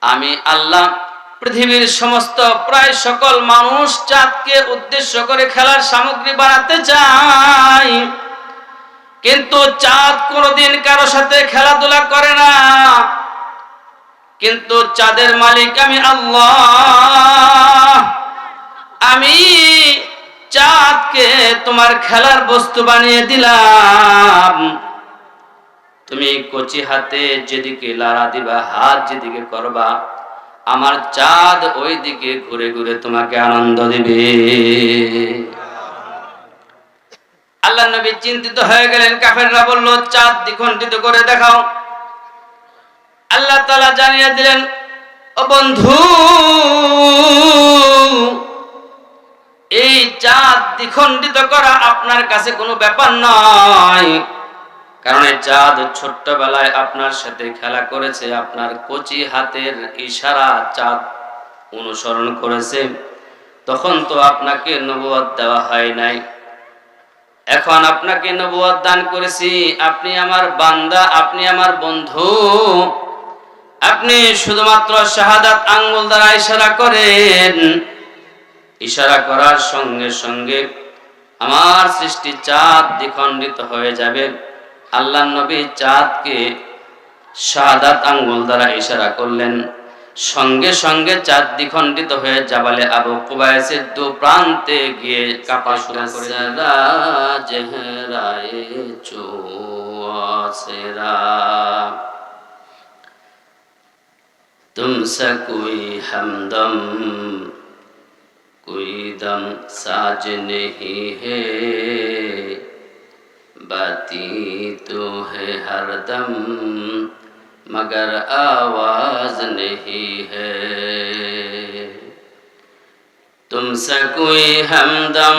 আমি আল্লাহ পৃথিবীর সমস্ত প্রায় সকল মানুষ চাঁদকে উদ্দেশ্য করে খেলার সামগ্রী বানাতে চায়, কিন্তু চাঁদ কোনোদিন কারো সাথে খেলাধুলা করে না। কিন্তু চাঁদের মালিক আমি আল্লাহ। আমি চাঁদকে তোমার খেলার বস্তু বানিয়ে দিলাম। তুমি কচি হাতে যেদিকে লাড়া দিবা, হাত যেদিকে করবা, আমার চাঁদ ওই দিকে ঘুরে ঘুরে তোমাকে আনন্দ দিবে। আল্লাহ নবী চিন্তিত হয়ে গেলেন। কাফেররা বলল, চাঁদ দ্বিখণ্ডিত করে দেখাও। আল্লাহ তাআলা জানিয়ে দিলেন, ও বন্ধু, এই চাঁদ দ্বিখণ্ডিত করা আপনার কাছে কোনো ব্যাপার নয়, কারণ এই চাঁদ ছোট্টবেলায় আপনার সাথে খেলা করেছে, আপনার কচি হাতের ইশারা চাঁদ অনুসরণ করেছে। তখন তো আপনাকে নবুয়ত দেওয়া হয় নাই, এখন আপনাকে নবুয়ত দান করেছি। আপনি আমার বান্দা, আপনি আমার বন্ধু। আপনি শুধুমাত্র শাহাদাত আঙ্গুল দ্বারা ইশারা করেন, ইশারা করার সঙ্গে সঙ্গে আমার সৃষ্টি চাঁদ দ্বিখণ্ডিত হয়ে যাবে। আল্লাহ নবী চাঁদকে শাহাদাত আঙ্গুল দ্বারা ইশারা করলেন, সঙ্গে সঙ্গে চাঁদ দ্বিখণ্ডিত হয়ে জাবালে আবু কুবাইসের দু প্রান্তে গিয়ে কাঁপা শুরু করে। চেহারায়ে চুয়াসেরা तुमसे कोई हमदम कोई दम साज नहीं है, बाती तो है हर दम मगर आवाज नहीं है। तुमसे कोई हमदम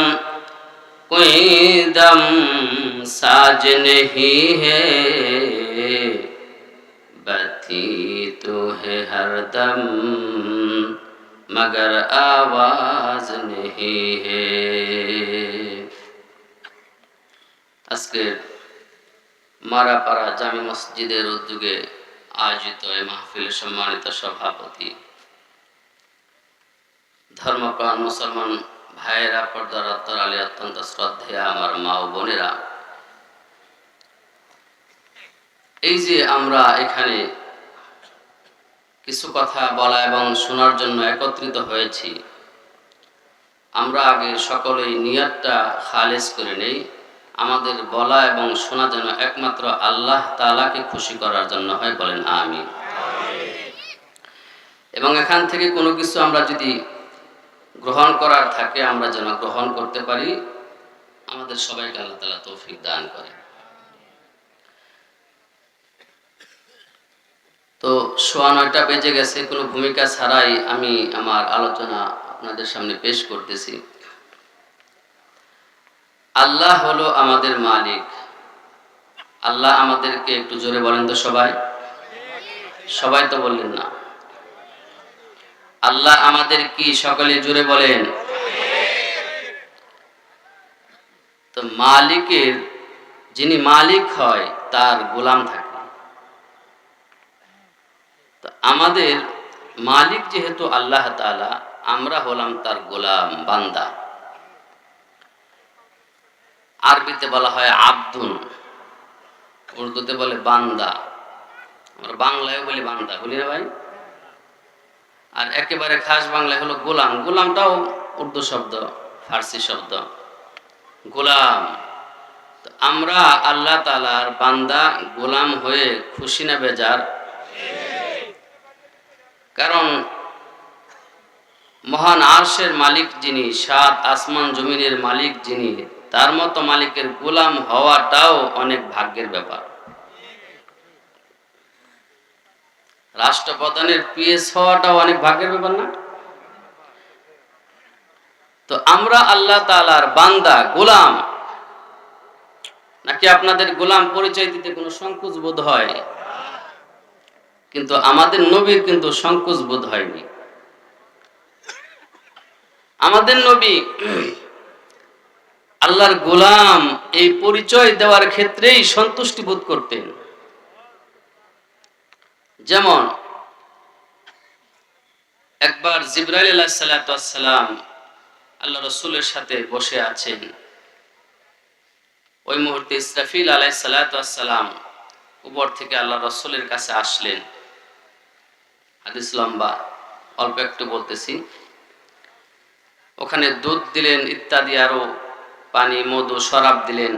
कोई दम साज नहीं है, बाती तो है हर दम मगर आवाज नहीं है। আজকের মারাপাড়া জামি মসজিদের উদ্যোগে আয়োজিত এই মাহফিলের সম্মানিত সভাপতি, ধর্মপ্রাণ মুসলমান ভাইয়েরা, পর্দার অন্তরালে অত্যন্ত শ্রদ্ধেয় আমার মা ও বোনেরা, এই যে আমরা এখানে কিছু কথা বলা এবং শোনার জন্য একত্রিত হয়েছি, আমরা আগে সকলেই নিয়তটা খালেস করে নেই। আমাদের বলা এবং শোনা যেন একমাত্র আল্লাহ তাআলাকে খুশি করার জন্য হয়, বলেন আমিন। এবং এখান থেকে কোনো কিছু আমরা যদি গ্রহণ করার থাকে, আমরা যেন গ্রহণ করতে পারি। আমাদের সবাইকে আল্লাহ তাআলা তৌফিক দান করে। তো 9:15 বেজে গেছে, কোনো ভূমিকা ছাড়াই আমি আমার আলোচনা আপনাদের সামনে পেশ করতেছি। আল্লাহ হলো আমাদের মালিক। আল্লাহ আমাদেরকে, একটু জোরে বলেন তো সবাই, সবাই তো বললেন না। আল্লাহ আমাদের কি? সকলে জোরে বলেন। তো মালিকের, যিনি মালিক হয় তার গোলাম থাকে। তো আমাদের মালিক যেহেতু আল্লাহ তাআলা, আমরা হলাম তার গোলাম, বান্দা। আরবিতে বলা হয় আব্দুন, উর্দুতে বলে বান্দা, আমরা বাংলায় বলি বান্দা, বলি না ভাই? আর একেবারে খাস বাংলায় হলো গোলাম। গোলামটাও উর্দু শব্দ, ফার্সি শব্দ, গোলাম। তো আমরা আল্লাহ তাআলার বান্দা, গোলাম হয়ে খুশি না বেজার? কারণ মহান আরশের মালিক যিনি, 7 আসমান জমিনের মালিক যিনি, তার মতো মালিকের গোলাম হওয়াটাও অনেক ভাগ্যের ব্যাপার। রাষ্ট্রপ্রধানের পিএস হওয়াটাও অনেক ভাগ্যের ব্যাপার না? তো আমরা আল্লাহ তাআলার বান্দা, গোলাম। নাকি আপনাদের গোলাম পরিচয় দিতে কোনো সংকোচ বোধ হয়? কিন্তু আমাদের নবীর কিন্তু সংকোচ বোধ হয়নি। আমাদের নবী আল্লাহর গোলাম এই পরিচয় দেওয়ার ক্ষেত্রেই সন্তুষ্টি বোধ করতেন। যেমন একবার জিবরাইল আলাইহিস সালাতু ওয়াস সালাম আল্লাহ রাসূলের সাথে বসে আছেন। ওই মুহূর্তে ইসরাফিল আলাইহিস সালাতু ওয়াস সালাম উপর থেকে আল্লাহ রাসূলের কাছে আসলেন। হাদিস লম্বা, অল্প একটু বলতেছি। ওখানে দুধ দিলেন ইত্যাদি, আরো পানি, মধু, শরাব দিলেন।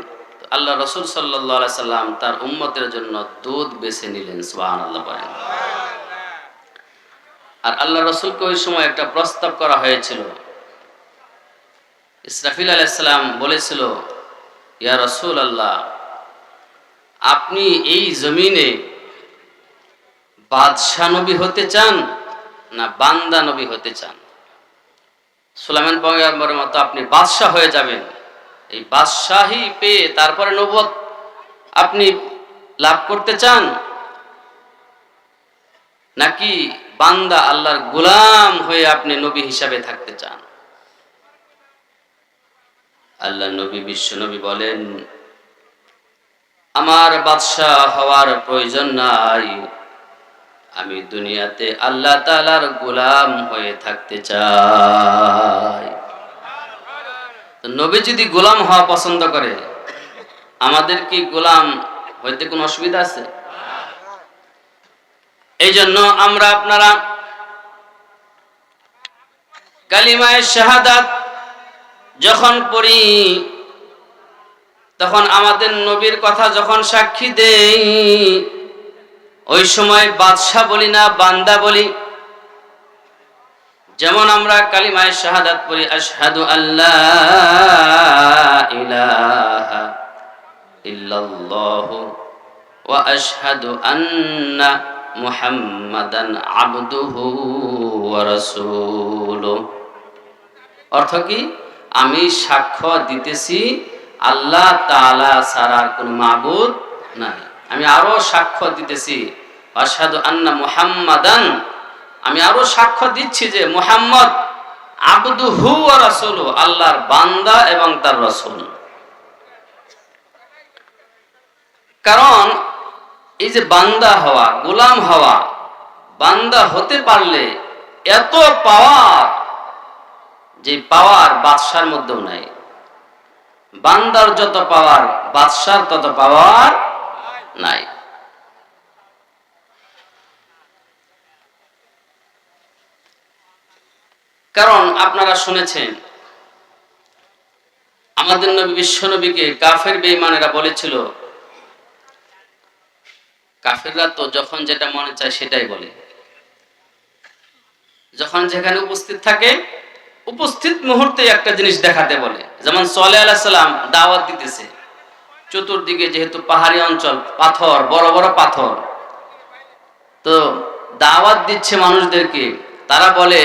আল্লাহ রাসূল সাল্লাল্লাহু আলাইহি সাল্লাম তার উম্মতের জন্য দুধ বেছে নিলেন। সুবহানাল্লাহ বলেন। আর আল্লাহ রাসূলকে ওই সময় একটা প্রস্তাব করা হয়েছিল। ইসরাফিল আলাইহিস সালাম বলেছিল, ইয়া রাসূলুল্লাহ, আপনি এই জমিনে বাদশাহ নবী হতে চান না বান্দা নবী হতে চান? সুলাইমান পয়গম্বরের মতো আপনি বাদশাহ হয়ে যাবেন, এই বাদশাহী পেয়ে তারপরে নবুয়ত আপনি লাভ করতে চান, নাকি বান্দা আল্লাহর গোলাম হয়ে আপনি নবী হিসাবে থাকতে চান? আল্লাহ নবী, বিশ্ব নবী বলেন, আমার বাদশাহ হওয়ার প্রয়োজন নাই, আমি দুনিয়াতে আল্লাহ তাআলার গোলাম হয়ে থাকতে চাই। নবী যদি গোলাম হওয়া পছন্দ করে, আমাদের কি গোলাম হইতে কোনো অসুবিধা আছে? এই জন্য আমরা আপনারা কালিমায়ে শাহাদাত যখন পড়ি, তখন আমাদের নবীর কথা যখন সাক্ষী দেই, ওই সময় বাদশাহ বলি না, বান্দা বলি। যেমন আমরা কালিমায়ে শাহাদাত পড়ি, আশহাদু আল্লা ইলাহা ইল্লাল্লাহু ওয়া আশহাদু আন্না মুহাম্মাদান আবদুহু ওয়া রাসূলুহু। অর্থ কি? আমি সাক্ষ্য দিতেছি আল্লাহ তাআলা ছাড়া আর কোনো মাবুদ নাই। আমি আরো সাক্ষ্য দিতেছি আশহাদু আন্না মুহাম্মাদান, আমি আরো সাক্ষ্য দিচ্ছি যে মুহাম্মদ আবদুহু ওয়া রাসূলুহু, আল্লাহর বান্দা এবং তার রাসূল। কারণ এই যে বান্দা হওয়া, গোলাম হওয়া, বান্দা হতে পারলে এত পাওয়ার, যে পাওয়ার বাদশার মধ্যেও নাই। বান্দার যত পাওয়ার, বাদশার তত পাওয়ার নাই। কারণ আপনারা শুনেছেন, আমাদের নবী, বিশ্ব নবীকে কাফের বেঈমানেরা বলেছিল, কাফেররা তো যখন যেটা মনে চায় সেটাই বলে, যখন যেখানে উপস্থিত থাকে উপস্থিত মুহূর্তে একটা জিনিস দেখাতে বলে। যেমন সালেহ আলাইহিস সালাম দাওয়াত দিতেছে, চতুর্দিকে যেহেতু পাহাড়ি অঞ্চল, পাথর, বড় বড় পাথর, তো দাওয়াত দিচ্ছে মানুষদেরকে। তারা বলে,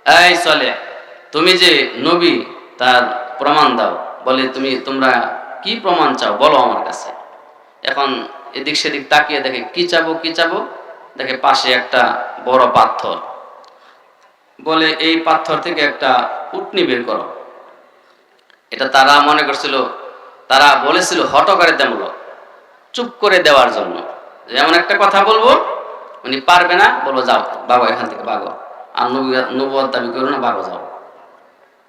এই সালেহ, তুমি যে নবী তার প্রমাণ দাও। বলে, তোমরা কি প্রমাণ চাও বলো আমার কাছে। এখন এদিক সেদিক তাকিয়ে দেখে কি চাবো, দেখে পাশে একটা বড় পাথর। বলে, এই পাথর থেকে একটা উটনি বের করো। এটা তারা মনে করছিল, তারা বলেছিল হঠকারিতামূলক, চুপ করে দেওয়ার জন্য। যেমন একটা কথা বলবো, উনি পারবে না, বলবো যাও বাবা এখান থেকে ভাগো, আর নবুয়ত দাবি করো না, ভাগো যাও।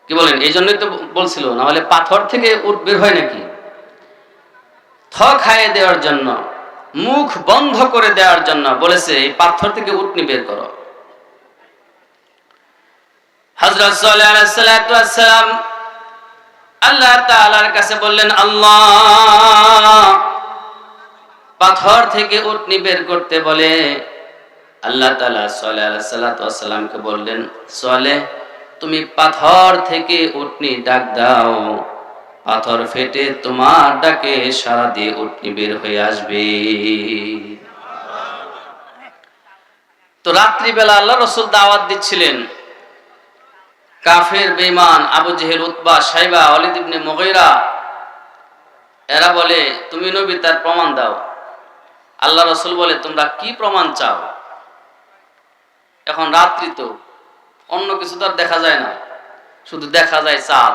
কি বলেন? এই জন্যই তো বলছিল, না হলে পাথর থেকে উট বের হয় নাকি? থ খাইয়ে দেওয়ার জন্য, মুখ বন্ধ করে দেওয়ার জন্য বলেছে এই পাথর থেকে উটনি বের করো। হযরত সালেহ আলাইহিস সালাতু ওয়াস সালাম আল্লাহ তাআলার কাছে বললেন, আল্লাহ, পাথর থেকে উটনি বের করতে বলে। আল্লাহ তাআলা সালেহ আলাইহিস সালাতু ওয়াস সালামকে বললেন, সালেহ, তুমি পাথর থেকে উটনি ডাক দাও, পাথর ফেটে তোমার ডাকে সাড়া দিয়ে উটনি বের হয়ে আসবে। তো রাত্রিবেলা আল্লাহ রাসূল দাওয়াত দিচ্ছিলেন। কাফের বেঈমান আবু জেহেল, উতবা, শাইবা, ওয়ালিদ ইবনে মুগীরা, এরা বলে, তুমি নবী, তার প্রমাণ দাও। আল্লাহ রাসূল বলে, তোমরা কি প্রমাণ চাও? এখন রাত্রি তো, অন্য কিছু তো আর দেখা যায় না, শুধু দেখা যায় চাঁদ।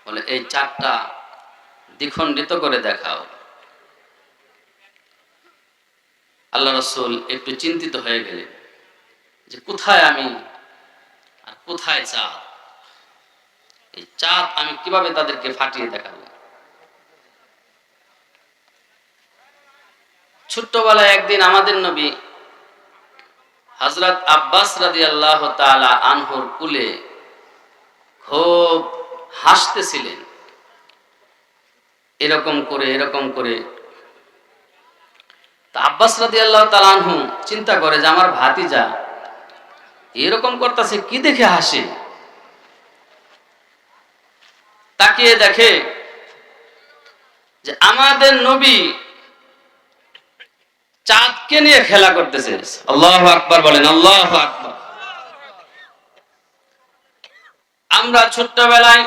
বলে, এই চাঁদটা দ্বিখণ্ডিত করে দেখাও। আল্লাহ রাসূল একটু চিন্তিত হয়ে গেলেন। যে কোথায় আমি আর কোথায় চাঁদ, এই চাঁদ আমি কিভাবে তাদেরকে ফাটিয়ে দেখাবো। ছোট্টবেলায় একদিন আমাদের নবী হযরত আব্বাস রাদিয়াল্লাহু তাআলা আনহুর কুলে খুব হাসতেছিলেন, এরকম করে। তা আব্বাস রাদিয়াল্লাহু তাআলা আনহু চিন্তা করে যে আমার ভাতিজা এরকম করতেছে, কি দেখে হাসে। তাকিয়ে দেখে যে আমাদের নবী চাঁদকে নিয়ে খেলা করতেছে। আল্লাহু আকবার বলেন, আল্লাহু আকবার। আমরা ছোট্টবেলায়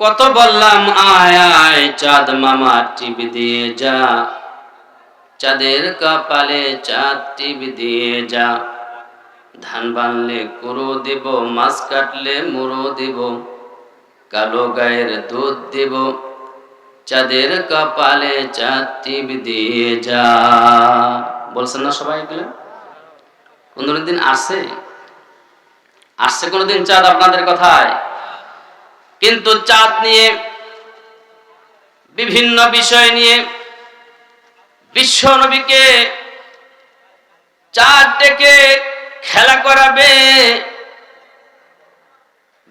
কত বললাম, আয় আয় চাঁদ মামা টিভি দিয়ে যা, চাঁদের কপালে চাঁদ টিভি দিয়ে যা, ধান বানলে কুড়ো দেব, মাছ কাটলে মুড়ো দেব, কালো গায়ের দুধ দেব, চাঁদের কপালে চাঁদ টিভি দিয়ে যা। বলছেন না সবাই এগুলো? কোনদিন আসছে কোনদিন চাঁদ আপনাদের কথায়? কিন্তু চাঁদ নিয়ে, বিভিন্ন বিষয় নিয়ে বিশ্ব নবীকে চাঁদ ডেকে খেলা করাবে,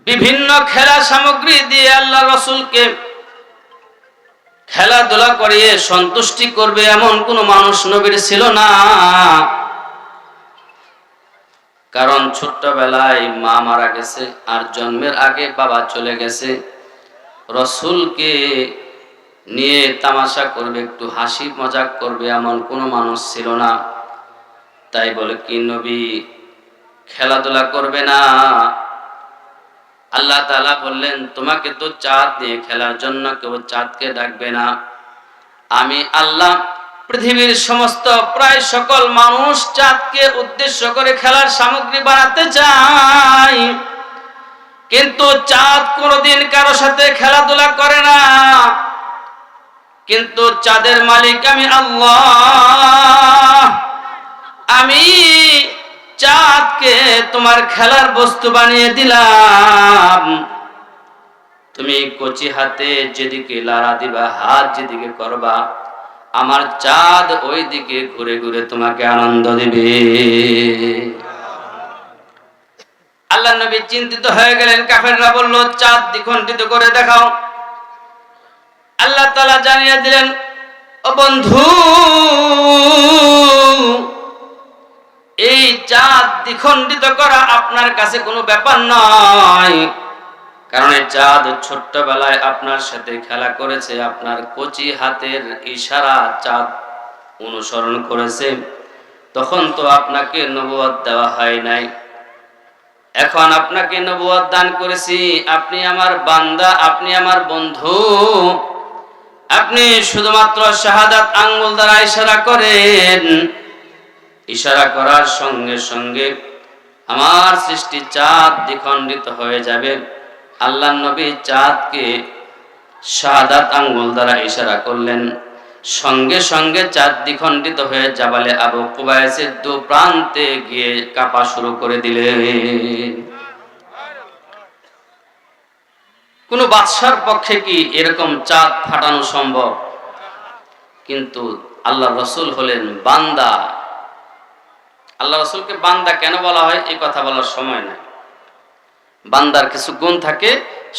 বিভিন্ন খেলা সামগ্রী দিয়ে আল্লাহ রাসূলকে খেলাধুলা করিয়ে সন্তুষ্টি করবে, এমন কোন মানুষ নবীর ছিল না। কারণ ছোট্টবেলায় মা মারা গেছে আর জন্মের আগে বাবা চলে গেছে। রাসূলকে নিয়ে তামাশা করবে, একটু হাসি মজাক করবে, এমন কোন মানুষ ছিল না। তাই বলে কি নবী খেলাধুলা করবে না? আল্লাহ তাআলা বললেন, তোমাকে তো চাঁদ দিয়ে খেলার জন্য কেউ চাঁদকে ডাকবে না। আমি আল্লাহ পৃথিবীর সমস্ত প্রায় সকল মানুষ চাঁদকে উদ্দেশ্য করে খেলার সামগ্রী বানাতে চাই, কিন্তু চাঁদ কোনোদিন কারো সাথে খেলাধুলা করে না। কিন্তু চাঁদের মালিক আমি আল্লাহ। আমি চাঁদকে তোমার খেলার বস্তু বানিয়ে দিলাম। তুমি কচি হাতে যেদিকে লাড়া দিবা, হাত যেদিকে করবা, আমার চাঁদ ওই দিকে ঘুরে ঘুরে তোমাকে আনন্দ দিবে। আল্লাহ নবী চিন্তিত হয়ে গেলেন। কাফেররা বলল, চাঁদ দ্বিখণ্ডিত করে দেখাও। আল্লাহ তাআলা জানিয়ে দিলেন, ও বন্ধু, এই চাঁদ দ্বিখণ্ডিত করা আপনার কাছে কোনো ব্যাপার নয়। কারণ এই চাঁদ ছোট্টবেলায় আপনার সাথে খেলা করেছে, আপনার কচি হাতের ইশারা চাঁদ অনুসরণ করেছে। তখন তো আপনাকে নবুয়ত দেওয়া হয় নাই, এখন আপনাকে নবুয়ত দান করেছি। আপনি আমার বান্দা, আপনি আমার বন্ধু। আপনি শুধুমাত্র শাহাদাত আঙ্গুল দ্বারা ইশারা করেন, ইশারা করার সঙ্গে সঙ্গে আমার সৃষ্টি চাঁদ দ্বিখণ্ডিত হয়ে যাবে। আল্লাহ নবী চাঁদকে শাহাদাত আঙ্গুল দ্বারা ইশারা করলেন, সঙ্গে সঙ্গে চাঁদ দ্বিখণ্ডিত হয়ে জাবালে আবু কুবাইসের দু প্রান্তে গিয়ে কাঁপা শুরু করে দিলেন। কোন বাদশার পক্ষে কি এরকম চাঁদ ফাটানো সম্ভব? কিন্তু আল্লাহ রাসূল হলেন বান্দা। আল্লাহ রাসূলকে বান্দা কেন বলা হয় এই কথা বলার সময় নাই। বান্দার কিছু গুণ থাকে,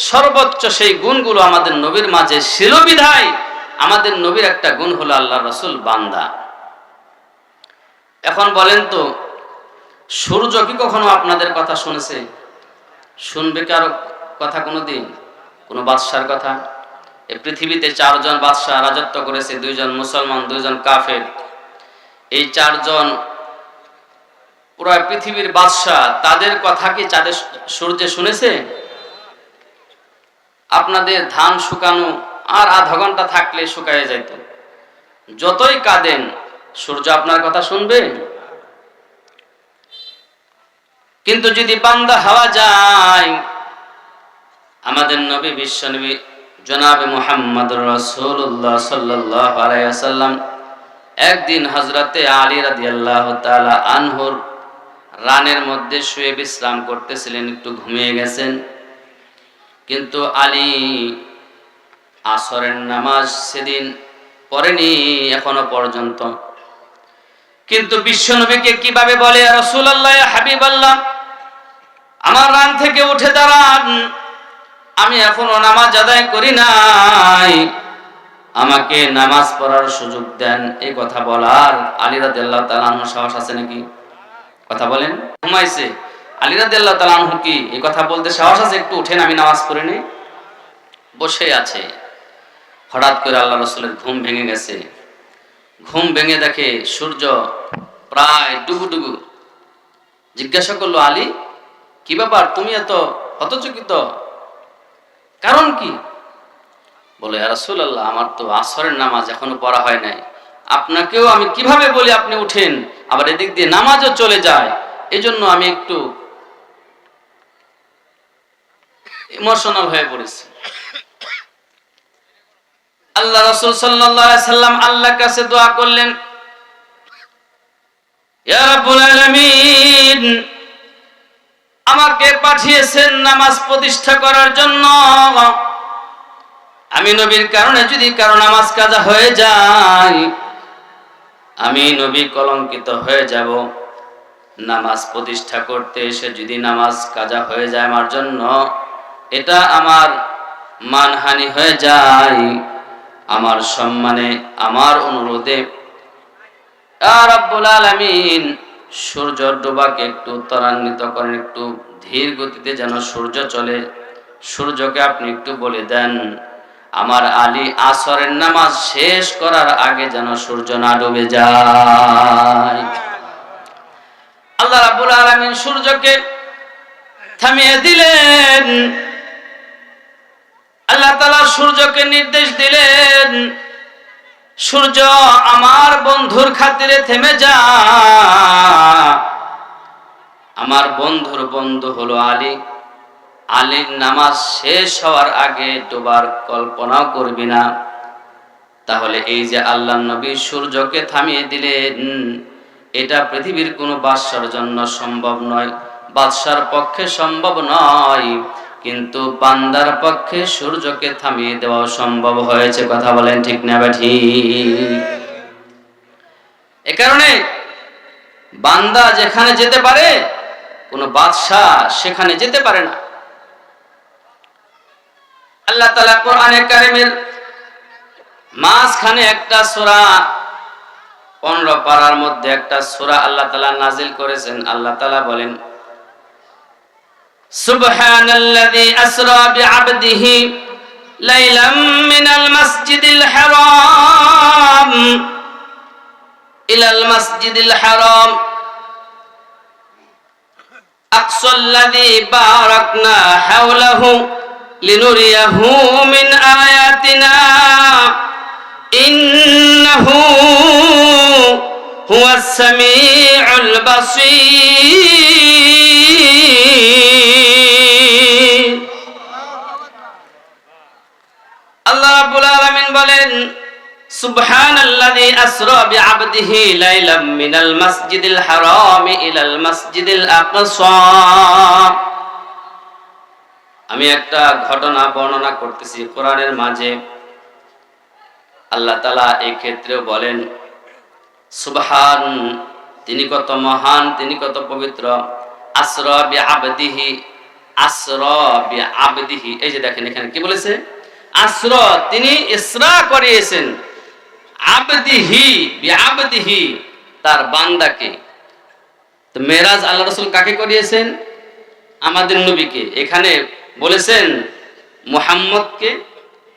সর্বোচ্চ সেই গুণগুলো আমাদের নবীর মাঝে ছিল বিধায় আমাদের নবীর একটা গুণ হলো আল্লাহ রাসূল বান্দা। এখন বলেন তো, সূর্য কি কখনো আপনাদের কথা শুনেছে? শুনবে কারো কথা কোনোদিন? কোন বাদশার কথা? এই পৃথিবীতে 4 জন বাদশা রাজত্ব করেছে, 2 জন মুসলমান, 2 জন কাফের। এই 4 জন পুরো পৃথিবীর বাদশা, তাদের কথা কি চাঁদের সূর্যে শুনেছে? আপনাদের ধান শুকানো আর আধা ঘন্টা থাকলে শুকায় যেত, যতই কাঁদেন সূর্য আপনার কথা শুনবে? কিন্তু যদি বান্দা হওয়া যায়, আমাদের নবী বিশ্ব নবী জনাবে মুহাম্মদুর রাসূলুল্লাহ সাল্লাল্লাহু আলাইহি ওয়াসাল্লাম একদিন হযরতে আলী রাদিয়াল্লাহু তাআলা আনহুর রানের মধ্যে শুয়ে বিশ্রাম করতেছিলেন, একটু ঘুমিয়ে গেছেন। কিন্তু আলী আসরের নামাজ সেদিন পড়েনি এখনো পর্যন্ত। কিন্তু বিশ্বনবীকে কিভাবে বলে, ইয়া রাসূলুল্লাহ, ইয়া হাবিবাল্লাহ, আমার রান থেকে উঠে দাঁড়ান, আমি এখনো নামাজ আদায় করি নাই, আমাকে নামাজ পড়ার সুযোগ দেন। এই কথা বলার আলী রাদিয়াল্লাহু তাআলা আনহু সাহস আছে নাকি? কথা বলেন। ঘুমাইছে আলী রাদিয়াল্লাহু তাআলা আনহু কি এই কথা বলতে সাহস আছে? একটু উঠেন, আমি নামাজ পড়ি নি। বসে আছে। হঠাৎ করে আল্লাহ রাসূলের ঘুম ভেঙে গেছে। ঘুম ভেঙে দেখে সূর্য প্রায় ডুবুডুবু। জিজ্ঞাসা করলো, আলী কি ব্যাপার, তুমি এত হতচকিত, কারণ কি? বলে, ইয়া রাসূলুল্লাহ, আমার তো আসরের নামাজ এখনো পড়া হয় নাই, আপনাকেও আমি কিভাবে বলি আপনি উঠেন, আবার এদিক দিয়ে নামাজও চলে যায়, এজন্য আমি একটু ইমোশনাল হয়ে পড়েছি। আল্লাহ রাসূল সাল্লাল্লাহু আলাইহি সাল্লাম আল্লাহর কাছে দোয়া করলেন, ইয়া রাব্বুল আলামিন, আমাকে পাঠিয়েছেন নামাজ প্রতিষ্ঠা করার জন্য। আমি নবীর কারণে যদি কারো নামাজ কাজা হয়ে যায়, আমি নবী কলঙ্কিত হয়ে যাব। নামাজ প্রতিষ্ঠা করতে এসে যদি নামাজ কাজা হয়ে যায় আমার জন্য, এটা আমার মানহানি হয়ে যায়। আমার সম্মানে, আমার অনুরোধে ইয়া রাব্বুল আলামিন, সূর্য ডোবাকে একটু ত্বরান্বিত করেন, একটু ধীর গতিতে যেন সূর্য চলে। সূর্যকে আপনি একটু বলে দেন, আমার আলী আসরের নামাজ শেষ করার আগে যেন সূর্য না ডুবে যায়। আল্লাহ রাব্বুল আলামিন সূর্যকে থামিয়ে দিলেন। আল্লাহ তাআলা সূর্যকে নির্দেশ দিলেন, সূর্য আমার বন্ধুর খাতিরে থেমে যা। আমার বন্ধুর বন্ধু হলো আলী, আলীর নামাজ শেষ হওয়ার আগে ডোবার কল্পনাও করবি না। তাহলে এই যে আল্লাহর নবী সূর্যকে থামিয়ে দিলেন, এটা পৃথিবীর কোনো বাদশার জন্য সম্ভব নয়, বাদশার পক্ষে সম্ভব নয়, কিন্তু বান্দার পক্ষে সূর্যকে থামিয়ে দেওয়া সম্ভব হয়েছে। কথা বলেন ঠিক না ঠিক? এ কারণে বান্দা যেখানে যেতে পারে, কোন বাদশাহ সেখানে যেতে পারে না। আল্লাহ তাআলা কোরআনে কারীমের মাঝখানে একটা সূরা, 15 পারার মধ্যে একটা সূরা আল্লাহ তাআলা নাজিল করেছেন। আল্লাহ তাআলা বলেন, সুবহানাল্লাযী আসরা বিআবদিহি লাইলাম মিনাল মাসজিদিল হারাম ইলাল মাসজিদিল হারাম আকসাল্লাযী বারাকনা হাওলাহু লিনুরিয়াহু মিন আয়াতিনা ইন্নাহু হুয়াস সামিউল বাসীর। আল্লাহ রাব্বুল আলামিন বলেন, সুবহানাল্লাযী আসরা বিআবদিহি লাইলাম মিনাল মাসজিদিল হারাম ইলাল মাসজিদিল আকসা। আমি একটা ঘটনা বর্ণনা করতেছি কোরআনের মাঝে। আল্লাহ তাআলা এই ক্ষেত্রেও বলেন, সুবহান, তিনি কত মহান, তিনি কত পবিত্র। আসরা বিআবদিহি, আসরা বিআবদিহি, এই যে দেখেন এখানে কি বলেছে, আসরা, তিনি ইসরা করিয়েছেন, আবদিহি বিআবদিহি, তার বান্দাকে। তো মেরাজ আল্লাহ রাসূল কাকে করিয়েছেন? আমাদের নবীকে। এখানে বলেছেন মুহাম্মদকে,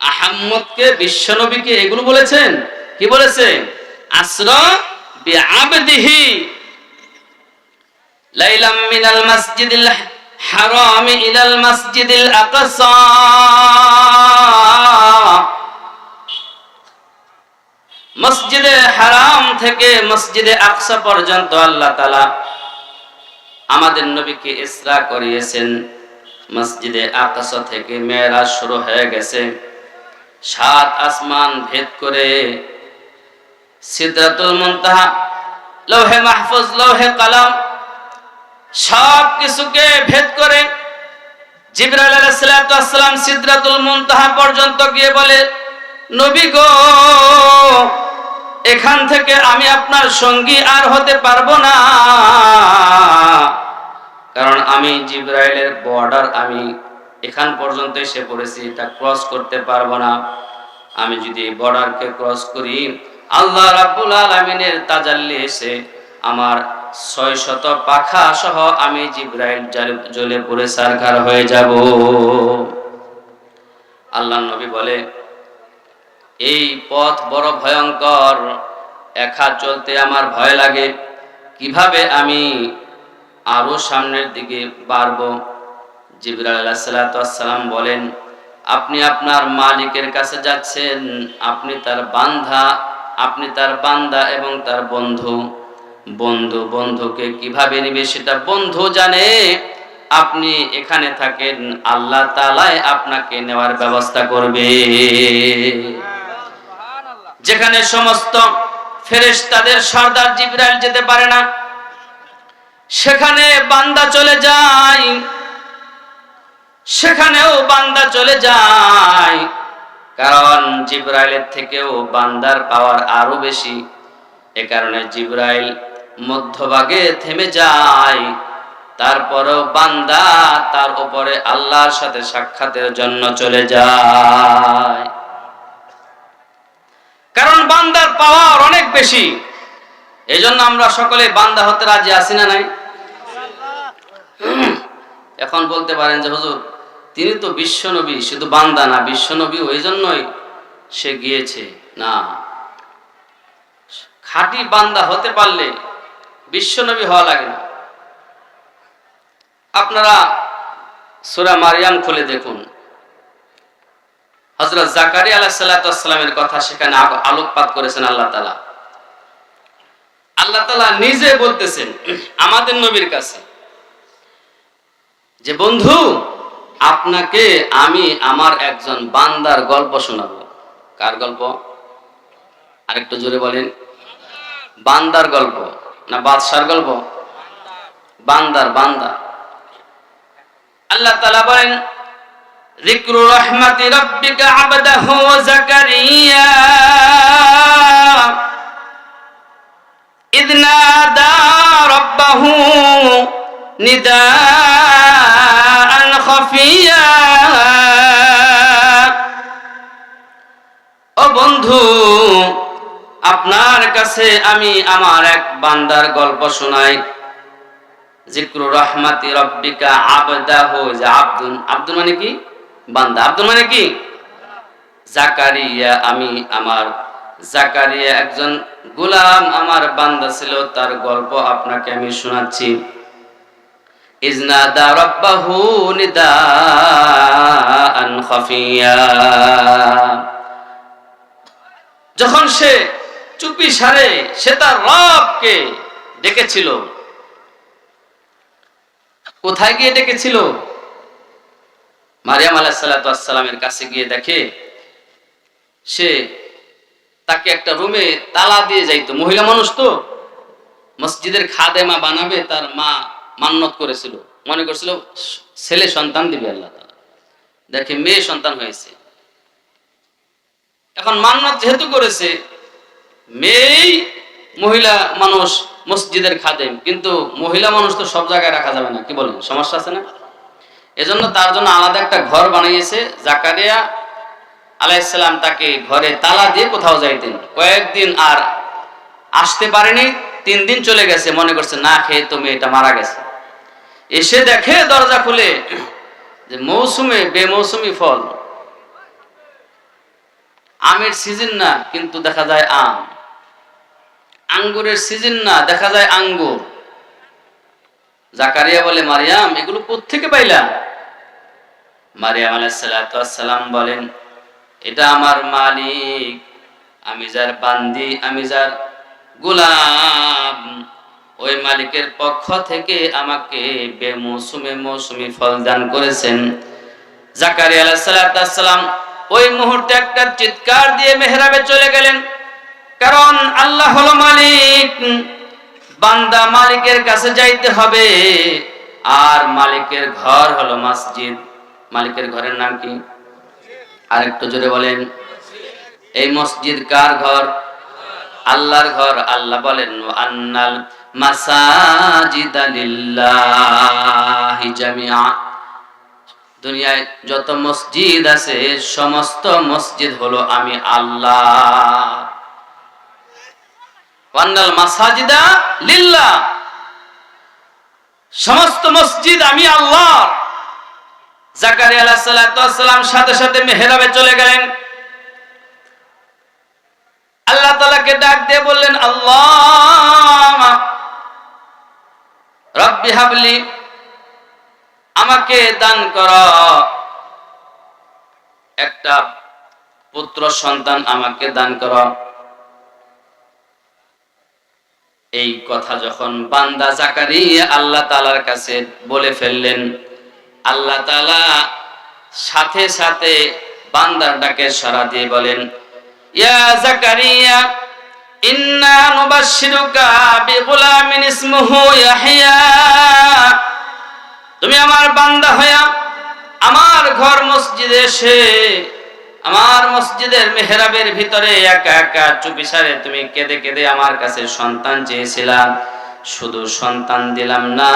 আহাম্মদকে, বিশ্ব নবীকে, এগুলো বলেছেন। কি বলেছে? আসরা বিআবদিহি লাইলাম মিনাল মাসজিদিল হারাম ইলাল মাসজিদিল আকসা। মসজিদে হারাম থেকে মসজিদে আকসা পর্যন্ত আল্লাহ তাআলা আমাদের নবীকে ইসরা করিয়েছেন। মসজিদে আকসা থেকে মেরাজ শুরু হয়ে গেছে। 7 আসমান ভেদ করে সিদরাতুল মুনতাহা, লৌহে মাহফুজ, লৌহে কলম, সব কিছুকে ভেদ করে জিবরাইল আলাইহিস সালাম সিদরাতুল মুনতাহা পর্যন্ত গিয়ে বলে, নবী গো, এখান থেকে আমি আপনার সঙ্গী আর হতে পারবো না, কারণ আমি জিবরাইলের বর্ডার আমি এখান পর্যন্ত এসে পড়েছি, এটা ক্রস করতে পারবো না। আমি যদি বর্ডারকে ক্রস করি, আল্লাহ রাব্বুল আলামিনের তাজাল্লি এসে আমার 600 পাখা সহ আমি জিবরাইল জ্বলে পুড়ে ছারখার হয়ে যাব। আল্লাহর নবী বলে, এই পথ বড় ভয়ঙ্কর, একা চলতে আমার ভয় লাগে, কিভাবে আমি আরো সামনের দিকে বাড়বো? জিবরাইল আলাইহিস সালাম বলেন, আপনি আপনার মালিকের কাছে যাচ্ছেন, আপনি তার বান্দা এবং তার বন্ধু। বন্ধুকে কিভাবে নিবে সেটা বন্ধু জানে। আপনি এখানে থাকেন, আল্লাহ তাআলাই আপনাকে নেওয়ার ব্যবস্থা করবে। যেখানে সমস্ত ফেরেশতাদের সর্দার জিবরাইল যেতে পারে না, সেখানে বান্দা চলে যায়, সেখানেও বান্দা চলে যায়, কারণ জিবরাইলের থেকেও বান্দার পাওয়ার আরো বেশি। এ কারণে জিবরাইল মধ্যভাগে থেমে যায়, তারপরেও বান্দা তার উপরে আল্লাহর সাথে সাক্ষাতের জন্য চলে যায়, কারণ বান্দার পাওয়ার অনেক বেশি। এজন্য আমরা সকলে বান্দা হতে রাজি আছি না নাই? এখন বলতে পারেন যে হুজুর, তিনি তো বিশ্বনবী, শুধু বান্দা না, বিশ্বনবী ওই জন্যই সে গিয়েছে। না, খাঁটি বান্দা হতে পারলে বিশ্বনবী হওয়া লাগে না। আপনারা সূরা মারইয়াম খুলে দেখুন, হযরত জাকারিয়া আলাইহিস সালামের কথা সেখানে আলোকপাত করেছেন আল্লাহ তাআলা। আল্লাহ তাআলা নিজে বলতেছেন আমাদের নবীর কাছে যে, বন্ধু, আপনাকে আমি আমার একজন বান্দার গল্প শোনাবো। কার গল্প? আরেকটু জোরে বলেন। বান্দার গল্প না বাদশার গল্প? বান্দা। আল্লাহ তাআলা বলেন, যিকরু রাহমাতি রাব্বিকা আবদাহু যাকারিয়া ইয নাদা রাব্বাহু নিদাআন খাফিয়া। ও বন্ধু, আপনার কাছে আমি আমার এক বান্দার গল্প শোনাই। যিকরু রাহমাতি রাব্বিকা আবদাহু, যে আব্দুন মানে কি? বান্দা। আব্দুন মানে কি? জাকারিয়া, আমি আমার জাকারিয়া একজন গোলাম, আমার বান্দা ছিল, তার গল্প আপনাকে আমি শোনাচ্ছি। ইজনাদা রাব্বাহু নিদাআন খাফিয়া, যখন সে চুপি সারে সে তার রবকে ডেকেছিল। কোথায় গিয়ে ডেকেছিল? মারিয়াম আলাইহিস সালামের কাছে গিয়ে দেখে সে তাকে একটা রুমে তালা দিয়ে যাইতো। মহিলা মানুষ তো, মসজিদের খাদেমা বানাবে, তার মা মান্নত করেছিল, মনে করছিল ছেলে সন্তান দিবে আল্লাহ তাআলা, দেখে মেয়ে সন্তান হয়েছে। এখন মান্নত যেহেতু করেছে, মেয়েই মহিলা মানুষ মসজিদের খাদেম, কিন্তু মহিলা মানুষ তো সব জায়গায় রাখা যাবে না, কি বলেন? সমস্যা আছে না? এজন্য তার জন্য আলাদা একটা ঘর বানিয়েছে। জাকারিয়া আলাইহিস সালাম তাকে ঘরে তালা দিয়ে কোথাও যাইতেন। কয়েকদিন আর আসতে পারেনি, 3 দিন চলে গেছে, মনে করছে না খেয়ে তো মেয়েটা মারা গেছে। এসে দেখে দরজা খুলে যে মৌসুমে বেমৌসুমি ফল, আমের সিজন না কিন্তু দেখা যায় আম, আঙ্গুরের সিজন না দেখা যায় আঙ্গুর। জাকারিয়া বলে, মারিয়াম, এগুলো কোত্থেকে পাইলা? মারিয়াম আলাইহিস সালাম বলেন, এটা আমার মালিক, আমি যার বান্দি, আমি যার গোলাম, ওই মালিকের পক্ষ থেকে আমাকে বেমৌসুমে মৌসুমি ফল দান করেছেন। জাকারিয়া আলাইহিস সালাম ওই মুহূর্তে একটা চিৎকার দিয়ে মেহরাবে চলে গেলেন, কারণ আল্লাহ হলো মালিক, বান্দা মালিকের কাছে যাইতে হবে, আর মালিকের ঘর হলো মসজিদ। মালিকের ঘরের নাম কি? আর একটু জোরে বলেন। এই মসজিদ কার ঘর? আল্লাহর ঘর। আল্লাহ বলেন আন্নাল মাসাজিদা লিল্লাহি জামিআ। দুনিয়ায় যত মসজিদ আছে সমস্ত মসজিদ হলো আমি আল্লাহ। আন্নাল মাসাজিদা লিল্লাহ, সমস্ত মসজিদ আমি আল্লাহ। জাকারিয়া আলাইহিস সালাতু ওয়াস সালাম সাথে সাথে মিহরাবে চলে গেলেন। আল্লাহ তাআলাকে ডাক দিয়ে বললেন, আল্লাহ রব্বি হাবলি, আমাকে দান কর একটা পুত্র সন্তান, আমাকে দান কর। এই কথা যখন বান্দা জাকারিয়া আল্লাহ তাআলার কাছে বলে ফেললেন, আল্লাহ তাআলা সাথে সাথে বান্দার ডাকে সাড়া দিয়ে বলেন, ইয়া জাকারিয়া ইন্না নুবাশশিরুকা বিগুলামিন ইসমুহু ইয়াহইয়া। তুমি আমার বান্দা হইয়া আমার ঘর মসজিদে এসে আমার মসজিদের মেহরাবের ভিতরে একা একা চুপিসারে তুমি কেঁদে কেঁদে আমার কাছে সন্তান চেয়েছিলাম। শুধু সন্তান দিলাম না,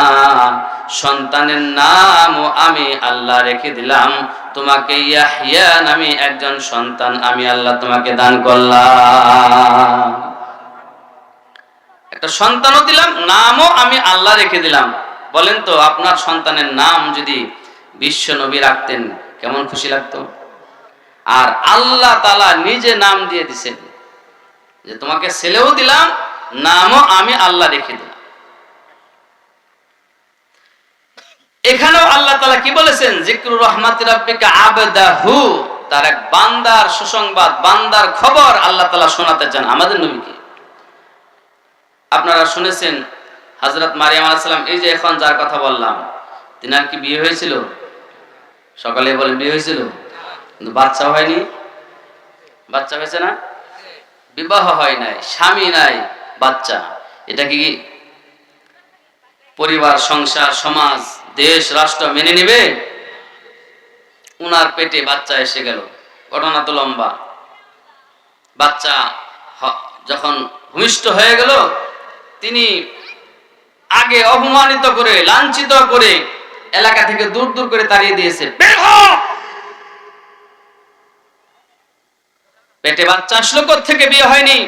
সন্তানের নামও আমি আল্লাহ রেখে দিলাম। তোমাকে ইয়াহইয়া নামে একজন সন্তান আমি আল্লাহ তোমাকে দান করলাম। একটা সন্তানও দিলাম, নামও আমি আল্লাহ রেখে দিলাম। বলেন তো, আপনার সন্তানের নাম যদি বিশ্ব নবী রাখতেন কেমন খুশি লাগতো? আর আল্লাহ তাআলা নিজে নাম দিয়ে দিছেন যে তোমাকে ছেলেও দিলাম, নামও আমি আল্লাহ রেখে দিলাম। এখানেও আল্লাহ তাআলা কি বলেছেন? যিকরু রাহমাতি রাব্বিকা আবদাহু, তার এক বান্দার সুসংবাদ, বান্দার খবর আল্লাহ তাআলা শোনাতে চান আমাদের নবীকে। আপনারা শুনেছেন হযরত মারিয়াম আলাইহিস সালাম, এই যে এখন যার কথা বললাম, তিনার কি বিয়ে হয়েছিল? সকালে বলেন বিয়ে হয়েছিল, কিন্তু বাচ্চা হয়নি। বাচ্চা হয়েছে না? বিবাহ হয় নাই, স্বামী নাই, বাচ্চা। এটা কি পরিবার, সংসার, সমাজ, দেশ, রাষ্ট্র মেনে নেবে? উনার পেটে বাচ্চা এসে গেল। ঘটনা তো লম্বা। বাচ্চা যখন ভূমিষ্ঠ হয়ে গেল, তিনি আগে অপমানিত করে, লাঞ্ছিত করে এলাকা থেকে দূর দূর করে তাড়িয়ে দিয়েছে। পেটে বাচ্চা আসলো কোত্থেকে? বিয়ে হয়নি।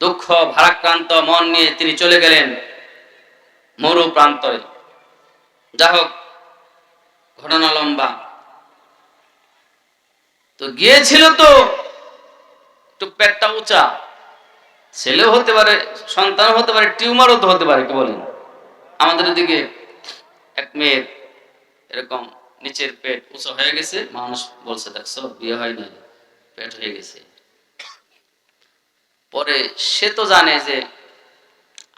দুঃখ ভারাক্রান্ত মন নিয়ে তিনি চলে গেলেন মরু প্রান্তরে। যা হোক, ঘটনা লম্বা। তো গিয়েছিল তো একটু পেটটা উঁচা, ছেলেও হতে পারে, সন্তানও হতে পারে, টিউমারও তো হতে পারে। কি বলেন? আমাদের দিকে এক মেয়ের এরকম নিচের পেট উঁচু হয়ে গেছে, মানুষ বলছে দেখছো বিয়ে হয় না, পেট হয়ে গেছে। পরে সে তো জানে যে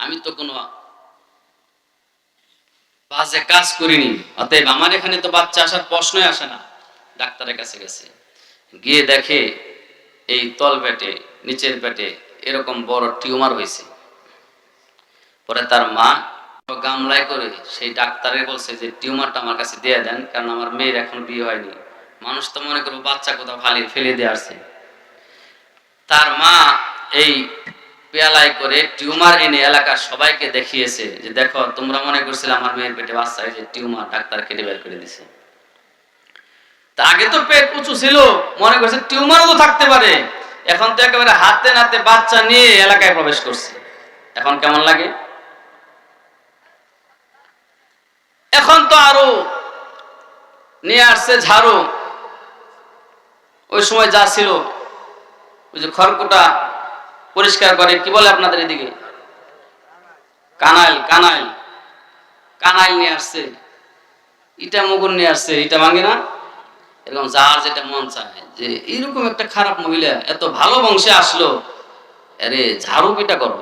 আমি তো কোনো বাজে কাজ করিনি, অতএব আমার এখানে তো বাচ্চা আসার প্রশ্নই আসে না। ডাক্তারের কাছে গেছে, গিয়ে দেখে এই তল পেটে, নিচের পেটে এরকম বড় টিউমার হয়েছে। পরে তার মা গামলায় করে সেই ডাক্তারে বলছে যে টিউমারটা আমার কাছে দিয়ে দেন, কারণ আমার মেয়ের এখন বিয়ে হয়নি। মানুষ তো মনে করবো বাচ্চা কোথাও ফালিয়ে ফেলে দিয়ে আসছে। তার মা এই পেয়ালায় করে টিউমার এনে এলাকার সবাইকে দেখিয়েছে যে দেখো, তোমরা মনে করছিলে আমার মেয়ের পেটে বাচ্চা, এই যে টিউমার, ডাক্তার কেটে বের করে দিছে। তা আগে তো পেট উঁচু ছিল, মনে করছে টিউমারও তো থাকতে পারে। এখন তো একেবারে হাতে নাতে বাচ্চা নিয়ে এলাকায় প্রবেশ করছে। এখন কেমন লাগে? এখন তো আরো নিয়ে আসছে ঝাড়ু। ওই সময় যা ছিল, ওই যে খড়কুটা পরিষ্কার করে, কি বলে আপনাদের এদিকে? কানাইল। কানাইল কানাইল নিয়ে আসছে, ইটা মুগুর নিয়ে আসছে, ইটা ভাঙে না। এরকম যার যেটা মন চায় যে এইরকম একটা খারাপ মহিলা এত ভালো বংশে আসলো, আরে ঝাড়ু পিটা করো,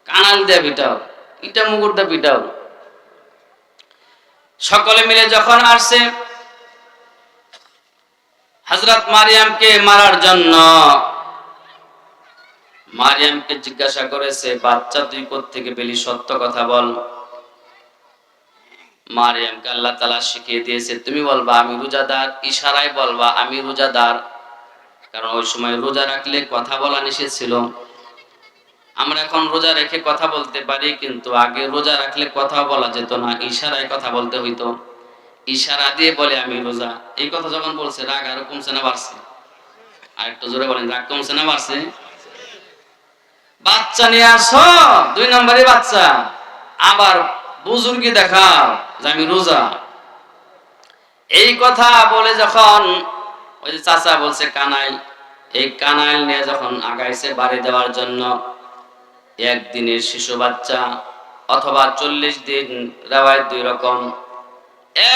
কানাইল দেয়া পিটাও, ইটা মুগুর দেয়া পিটাও। সকলে মিলে যখন আসছে হযরত মারিয়ামকে মারার জন্য, মারিয়ামকে জিজ্ঞাসা করেছে, বাচ্চা তুই কোত্থেকে পেলি, সত্য কথা বল। মারিয়ামকে আল্লাহ তাআলা শিখিয়ে দিয়েছে, তুমি বলবা আমি রোজাদার, ইশারায় বলবা আমি রোজাদার। কারণ ওই সময় রোজা রাখলে কথা বলা নিষেধ ছিল। আমরা এখন রোজা রেখে কথা বলতে পারি, কিন্তু আগে রোজা রাখলে কথা বলা যেত না, ইশারায় কথা বলতে হইতো। ইশারা দিয়ে বলে আমি রোজা। এই কথা যখন বলছে, রাগ আরো কমছে না বাড়ছে? আর একটু জোরে বলেন, রাগ কমছে না বাড়ছে? বাচ্চা নিয়ে আসো, 2 নম্বরে বাচ্চা, আবার বুজুর্গি দেখাও যে আমি রোজা। এই কথা বলে যখন ওই যে চাচা বলছে কানাইল, এই কানাইল নিয়ে যখন আগাইছে বাড়ি দেওয়ার জন্য, একদিনের শিশু বাচ্চা অথবা 40 দিন, রেওয়ায়েত 2 রকম।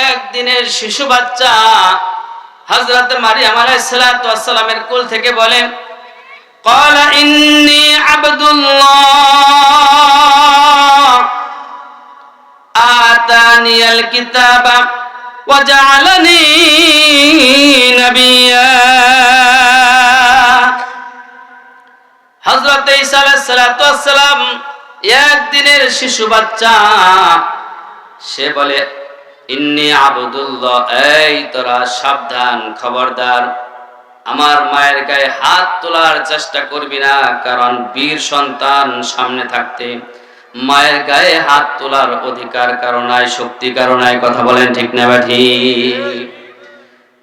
একদিনের শিশু বাচ্চা হযরত মারিয়াম আলাইহিস সালাতু ওয়াস সালামের কোল থেকে বলে, ক্বালা ইন্নী আবদুল্লাহ আতানিয়াল কিতাবা ওয়া জাআলানি নাবিয়্যা। হযরত ঈসা আলাইহিস সালাতু ওয়াস সালাম একদিনের শিশু বাচ্চা, সে বলে ইন্নী আবদুল্লাহ, এই তোরা সাবধান, খবরদার, আমার মায়ের গায়ে হাত তোলার চেষ্টা করবি না, কারণ বীর সন্তান সামনে থাকতে মায়ের গায়ে হাত তোলার অধিকার কারো নাই, শক্তি কারো নাই। কথা বলেন ঠিক না ঠিক?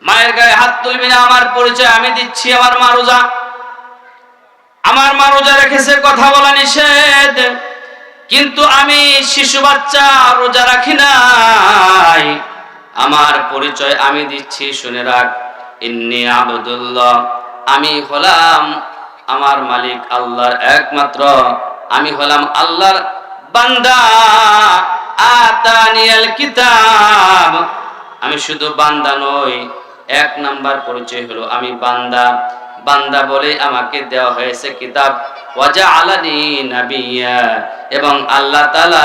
মায়ের গায়ে হাত তুলবি না। আমার পরিচয় আমি দিচ্ছি, আমার মা রোজা, আমার মা রোজা রেখেছে, কথা বলা নিষেধ, কিন্তু আমি শিশু বাচ্চা, রোজা রাখি নাই। আমার পরিচয় আমি দিচ্ছি, শুনে রাখ, ইন্নী আবদুল্লাহ, আমি হলাম আমার মালিক আল্লাহর একমাত্র, আমি হলাম আল্লাহর বান্দা। আতানিয়াল কিতাব, আমি শুধু বান্দা নই, 1 নাম্বার পরিচয় হলো আমি বান্দা। বান্দা বলে আমাকে দেওয়া হয়েছে কিতাব। ওয়া জাআলানি নাবিয়্যা, এবং আল্লাহ তাআলা